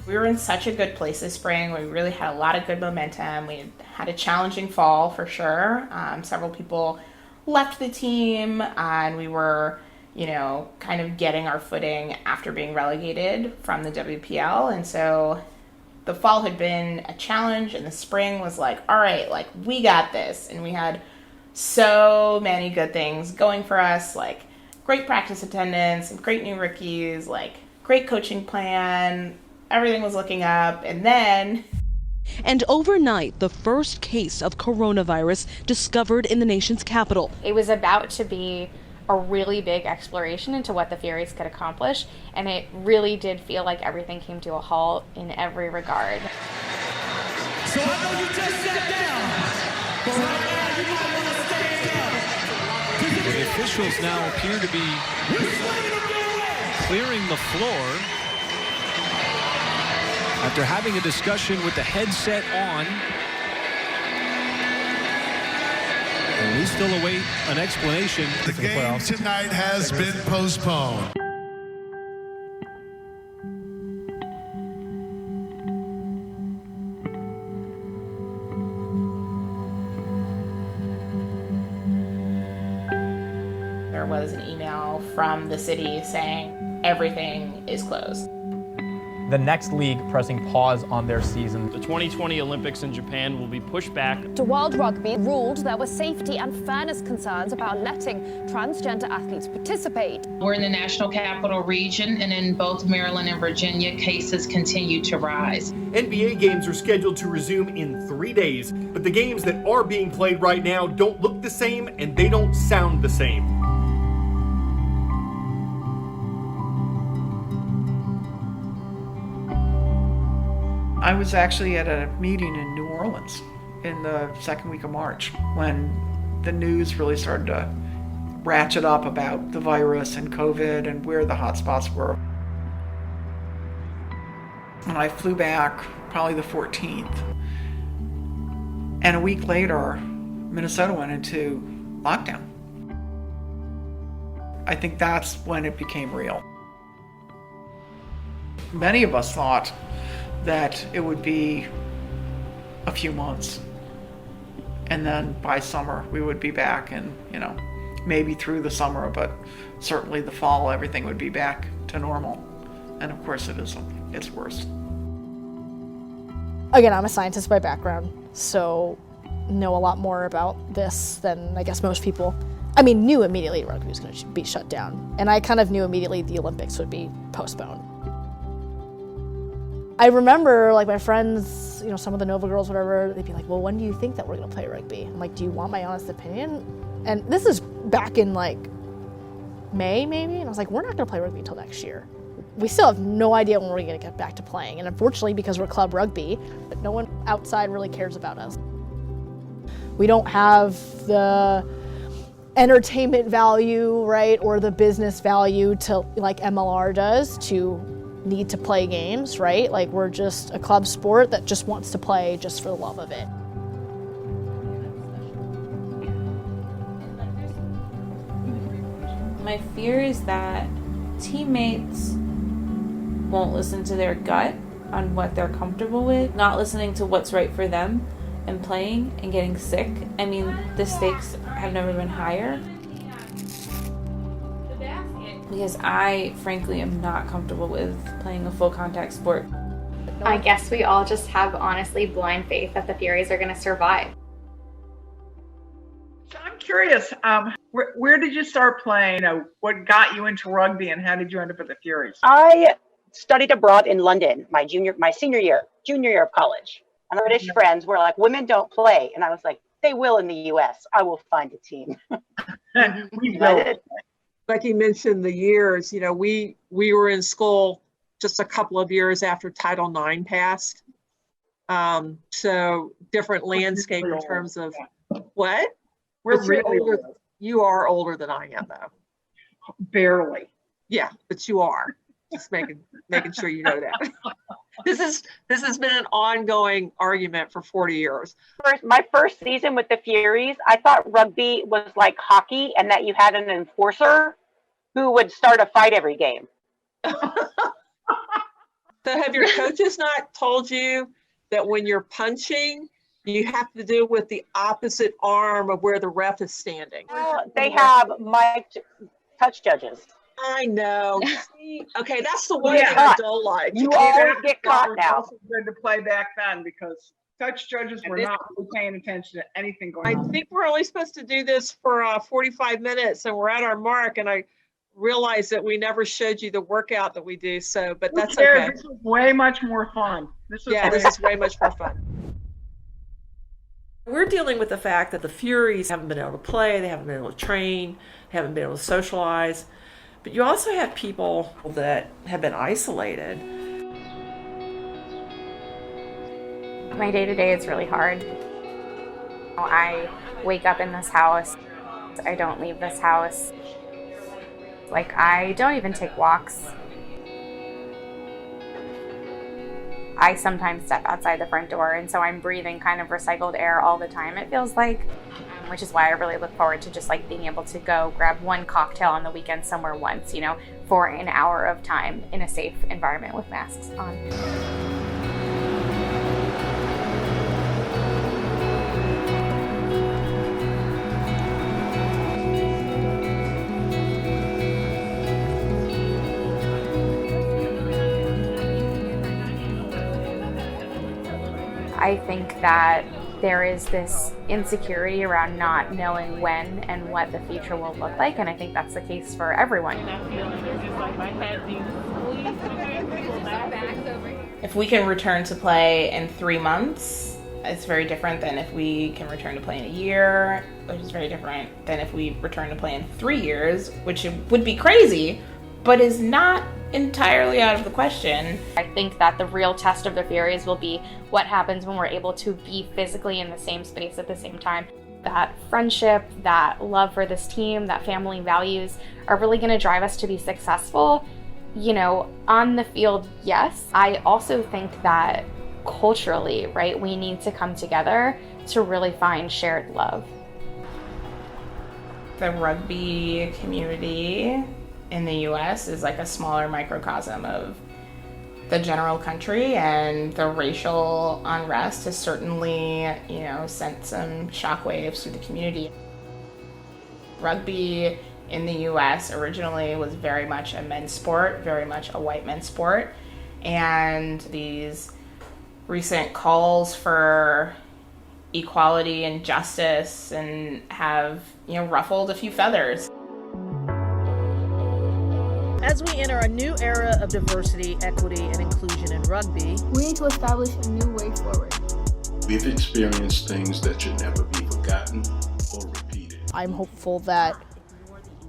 We were in such a good place this spring. We really had a lot of good momentum. We had a challenging fall for sure. Several people left the team and we were, kind of getting our footing after being relegated from the WPL. And so the fall had been a challenge and the spring was like, all right, like we got this. And we had so many good things going for us, like great practice attendance, some great new rookies, like great coaching plan. Everything was looking up, and then... And overnight, the first case of coronavirus discovered in the nation's capital. It was about to be a really big exploration into what the Furies could accomplish, and it really did feel like everything came to a halt in every regard. So I know you just sat down, but right now you might want to stand up. The officials now appear to be clearing the floor after having a discussion with the headset on. And we still await an explanation. The game tonight has been postponed. There was an email from the city saying everything is closed. The next league pressing pause on their season. The 2020 Olympics in Japan will be pushed back. The World Rugby ruled there were safety and fairness concerns about letting transgender athletes participate. We're in the National Capital Region, and in both Maryland and Virginia, cases continue to rise. NBA games are scheduled to resume in 3 days, but the games that are being played right now don't look the same and they don't sound the same. I was actually at a meeting in New Orleans in the second week of March when the news really started to ratchet up about the virus and COVID and where the hotspots were. And I flew back probably the 14th. And a week later, Minnesota went into lockdown. I think that's when it became real. Many of us thought that it would be a few months. And then by summer, we would be back and, maybe through the summer, but certainly the fall, everything would be back to normal. And of course it isn't. It's worse. Again, I'm a scientist by background, so know a lot more about this than I guess most people. I mean, knew immediately rugby was going to be shut down. And I kind of knew immediately the Olympics would be postponed. I remember, my friends, some of the Nova girls, whatever, they'd be like, well, when do you think that we're going to play rugby? I'm like, do you want my honest opinion? And this is back in, May, maybe? And I was like, we're not going to play rugby until next year. We still have no idea when we're going to get back to playing. And unfortunately, because we're club rugby, no one outside really cares about us. We don't have the entertainment value, right, or the business value to, like MLR does, to need to play games, right? We're just a club sport that just wants to play just for the love of it. My fear is that teammates won't listen to their gut on what they're comfortable with, not listening to what's right for them and playing and getting sick. I mean, the stakes have never been higher. Because I, frankly, am not comfortable with playing a full contact sport. I guess we all just have honestly blind faith that the Furies are going to survive. So I'm curious, where did you start playing? What got you into rugby and how did you end up at the Furies? I studied abroad in London my junior year of college. And my British friends were like, women don't play. And I was like, they will in the US. I will find a team. Becky mentioned the years, we were in school just a couple of years after Title IX passed. So different landscape in terms of what? We're really older. You are older than I am, though. barely. Yeah, but you are. Just making sure you know that. This has been an ongoing argument for 40 years. My first season with the Furies, I thought rugby was like hockey and that you had an enforcer who would start a fight every game. So have your coaches not told you that when you're punching, you have to do with the opposite arm of where the ref is standing? They have mic'd touch judges. I know. See? Okay, that's the way Yeah. I don't like. You always get caught was now. also good to play back then because touch judges were not really paying attention to anything going on. I think we're only supposed to do this for 45 minutes, and we're at our mark, and I realized that we never showed you the workout that we do, so, but that's okay. This was way much more fun. This is way much more fun. We're dealing with the fact that the Furies haven't been able to play, they haven't been able to train, haven't been able to socialize, but you also have people that have been isolated. My day-to-day is really hard. I wake up in this house. I don't leave this house. Like, I don't even take walks. I sometimes step outside the front door, and so I'm breathing kind of recycled air all the time, it feels like, which is why I really look forward to just like being able to go grab one cocktail on the weekend somewhere once, you know, for an hour of time in a safe environment with masks on. I think that there is this insecurity around not knowing when and what the future will look like, and I think that's the case for everyone. If we can return to play in 3 months, it's very different than if we can return to play in a year, which is very different than if we return to play in 3 years, which would be crazy, but is not entirely out of the question. I think that the real test of the Furies will be what happens when we're able to be physically in the same space at the same time. That friendship, that love for this team, that family values are really going to drive us to be successful. You know, on the field, yes. I also think that culturally, right, we need to come together to really find shared love. The rugby community in the US is like a smaller microcosm of the general country, and the racial unrest has certainly, you know, sent some shockwaves through the community. Rugby in the US originally was very much a men's sport, very much a white men's sport, and these recent calls for equality and justice and have, you know, ruffled a few feathers. As we enter a new era of diversity, equity, and inclusion in rugby, we need to establish a new way forward. We've experienced things that should never be forgotten or repeated. I'm hopeful that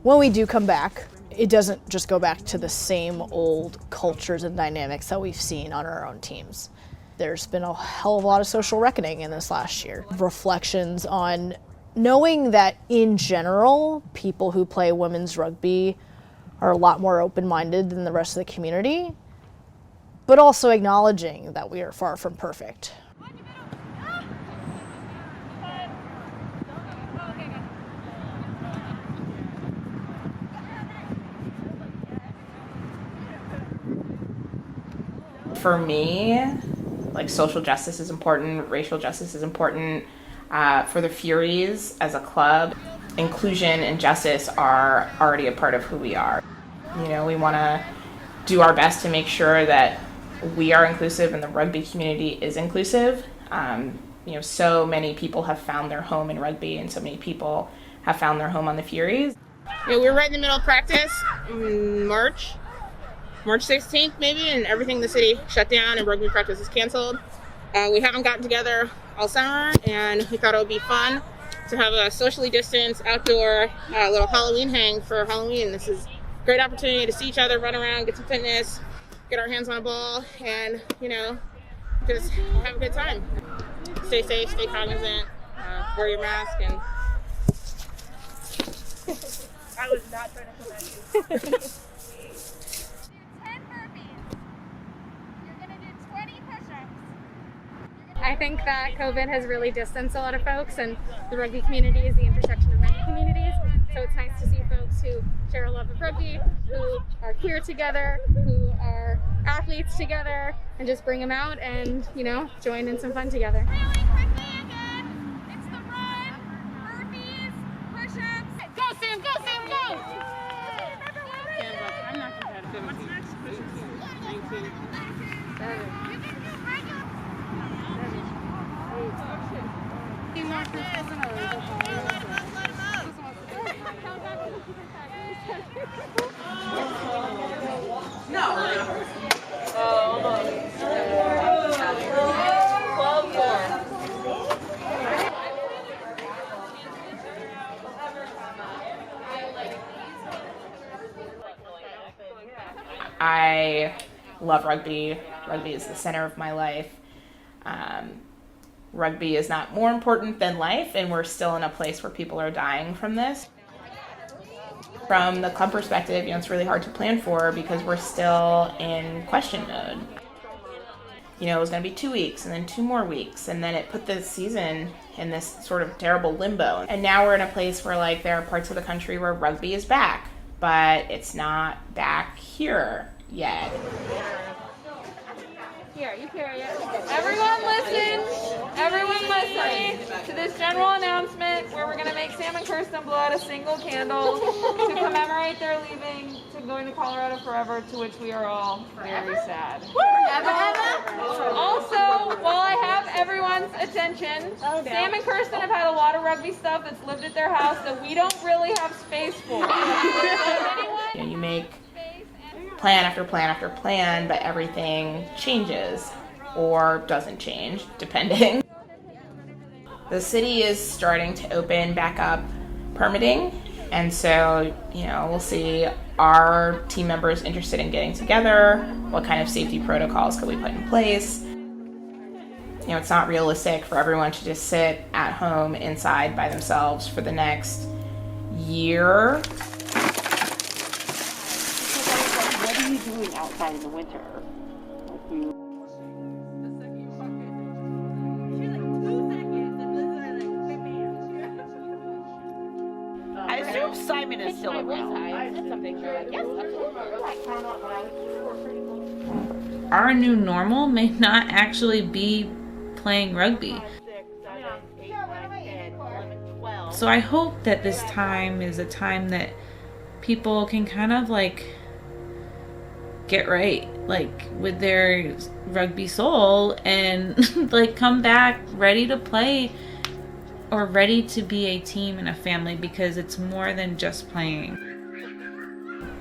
when we do come back, it doesn't just go back to the same old cultures and dynamics that we've seen on our own teams. There's been a hell of a lot of social reckoning in this last year. Reflections on knowing that in general, people who play women's rugby are a lot more open-minded than the rest of the community, but also acknowledging that we are far from perfect. For me, like, social justice is important, racial justice is important. For the Furies as a club, inclusion and justice are already a part of who we are. You know, we want to do our best to make sure that we are inclusive and the rugby community is inclusive. You know, so many people have found their home in rugby, and so many people have found their home on the Furies. Yeah, we were right in the middle of practice in March 16th maybe, and everything in the city shut down and rugby practice is canceled. We haven't gotten together all summer, and we thought it would be fun to have a socially distanced outdoor little Halloween hang for Halloween. This is a great opportunity to see each other, run around, get some fitness, get our hands on a ball, and just have a good time. Stay safe, stay cognizant, wear your mask, and I was not trying to come at you. 10 burpees. You're going to do 20 push-ups. I think that COVID has really distanced a lot of folks, and the rugby community is the intersection of many communities. So it's nice to see folks who share a love of rugby, who are queer together, who are athletes together, and just bring them out and, join in some fun together. Really quickly again. It's the run, burpees, push-ups. Go, Sam, go, Sam, go! I'm not competitive. What's next? Push-ups. 19. 12 more. I love rugby. Rugby is the center of my life. Rugby is not more important than life, and we're still in a place where people are dying from this. From the club perspective, it's really hard to plan for because we're still in question mode. It was going to be 2 weeks and then 2 more weeks, and then it put the season in this sort of terrible limbo. And now we're in a place where there are parts of the country where rugby is back, but it's not back here yet. Here, you carry it. Everyone listen to this general announcement where we're going to make Sam and Kirsten blow out a single candle to commemorate their leaving to going to Colorado forever, to which we are all very sad. Also, while I have everyone's attention, Sam and Kirsten have had a lot of rugby stuff that's lived at their house that we don't really have space for. You make plan after plan after plan, but everything changes or doesn't change, depending. The city is starting to open back up permitting, and so, we'll see, are team members interested in getting together? What kind of safety protocols could we put in place? It's not realistic for everyone to just sit at home inside by themselves for the next year. What are you doing outside in the winter? I assume Simon is still around. Our new normal may not actually be playing rugby. So I hope that this time is a time that people can kind of get right, with their rugby soul, and come back ready to play or ready to be a team and a family, because it's more than just playing.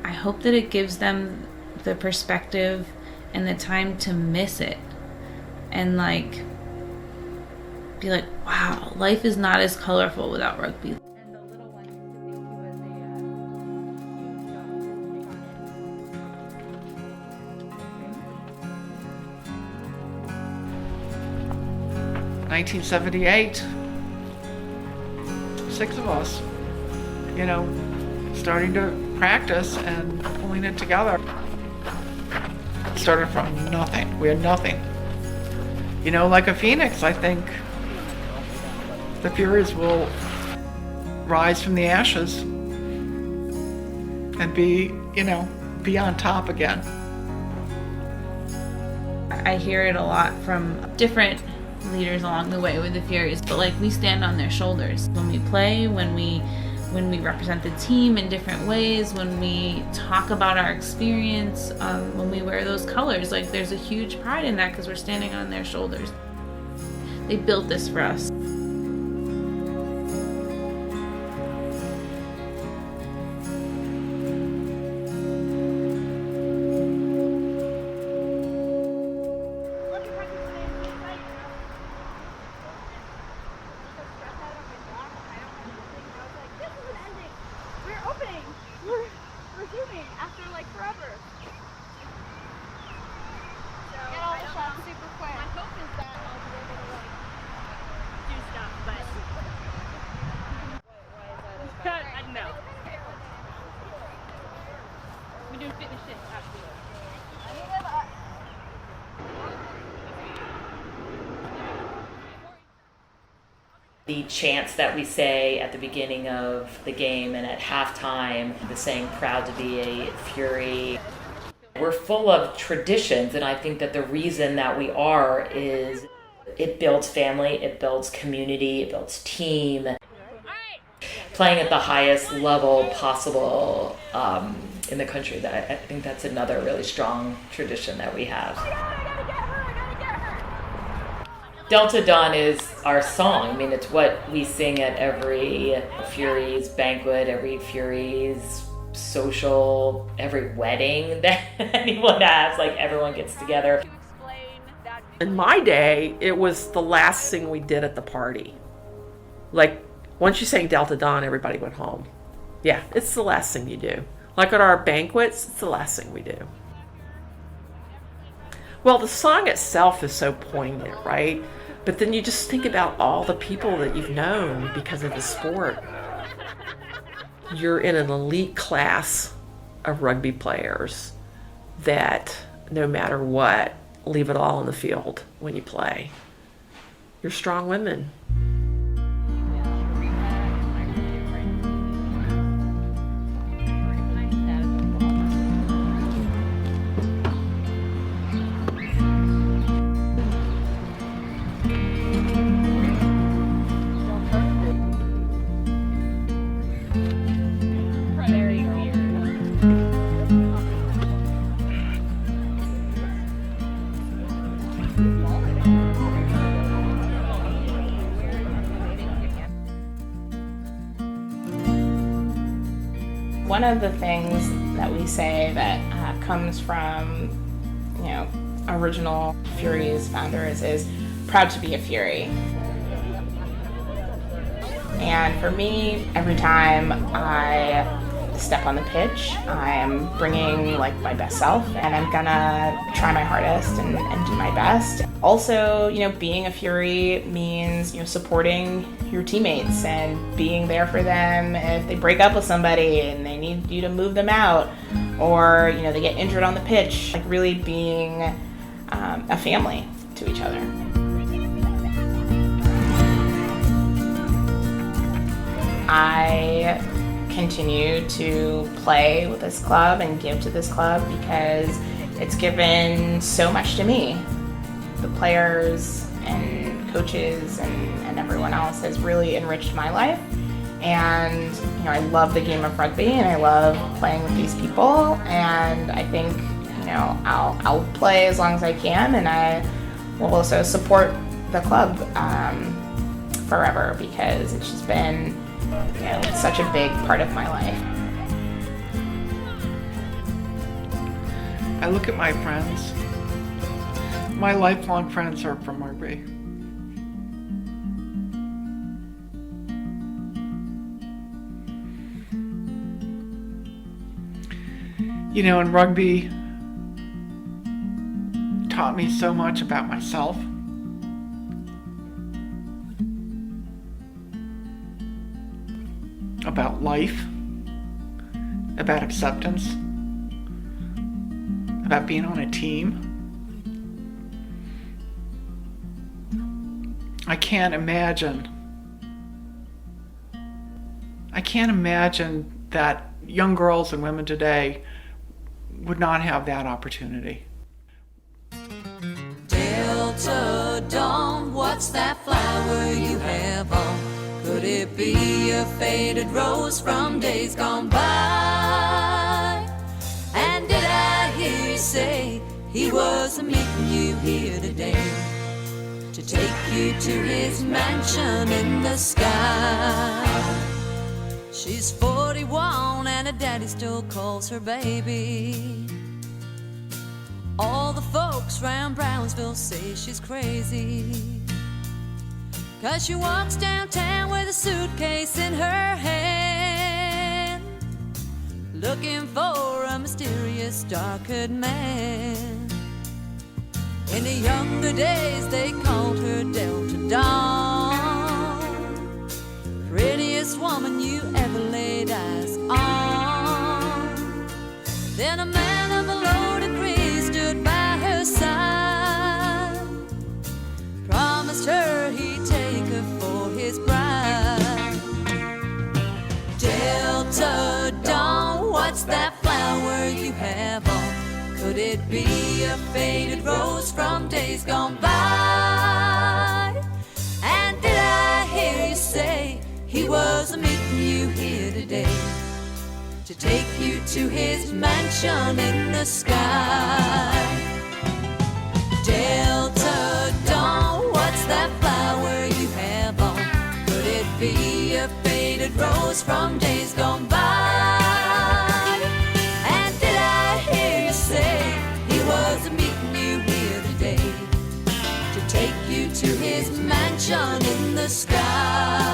I hope that it gives them the perspective and the time to miss it and be wow, life is not as colorful without rugby. $1978, 6 of us, starting to practice and pulling it together. Started from nothing. We had nothing. Like a phoenix, I think the Furies will rise from the ashes and be on top again. I hear it a lot from different leaders along the way with the Furies, but we stand on their shoulders when we play, when we represent the team in different ways, when we talk about our experience, when we wear those colors. There's a huge pride in that because we're standing on their shoulders. They built this for us. now. We're doing fitness shit. The chants that we say at the beginning of the game and at halftime, the saying proud to be a Fury. We're full of traditions, and I think that the reason that we are is it builds family, it builds community, it builds team. Playing at the highest level possible in the country, I think that's another really strong tradition that we have. Delta Dawn is our song. I mean, it's what we sing at every Furies banquet, every Furies social, every wedding that anyone has, like everyone gets together. In my day, it was the last thing we did at the party. Like, once you sang Delta Dawn, everybody went home. Yeah, it's the last thing you do. Like at our banquets, it's the last thing we do. Well, the song itself is so poignant, right? But then you just think about all the people that you've known because of the sport. You're in an elite class of rugby players that, no matter what, leave it all on the field when you play. You're strong women. One of the things that we say that comes from, original Furies founders is proud to be a Fury. And for me, every time I step on the pitch, I'm bringing my best self, and I'm gonna try my hardest and do my best. Also, being a Fury means, supporting your teammates and being there for them if they break up with somebody and they need you to move them out, or, they get injured on the pitch. Really being a family to each other. I continue to play with this club and give to this club because it's given so much to me. The players and coaches and everyone else has really enriched my life. And I love the game of rugby and I love playing with these people, and I think I'll play as long as I can, and I will also support the club forever because it's just been such a big part of my life. I look at my friends. My lifelong friends are from rugby. And rugby taught me so much about myself. About life, about acceptance, about being on a team. I can't imagine that young girls and women today would not have that opportunity. Delta Dawn, what's that flower you have on? Could it be a faded rose from days gone by? And did I hear you say he was meeting you here today to take you to his mansion in the sky? She's 41 and her daddy still calls her baby. All the folks round Brownsville say she's crazy, 'cause she walks downtown with a suitcase in her hand, looking for a mysterious dark-haired man. In the younger days they called her Delta Dawn, prettiest woman you ever laid eyes Could it be a faded rose from days gone by? And did I hear you say he was meeting you here today to take you to his mansion in the sky? Delta Dawn, what's that flower you have on? Could it be a faded rose from days gone by? And did I hear you say he was meeting you here today to take you to his mansion in the sky?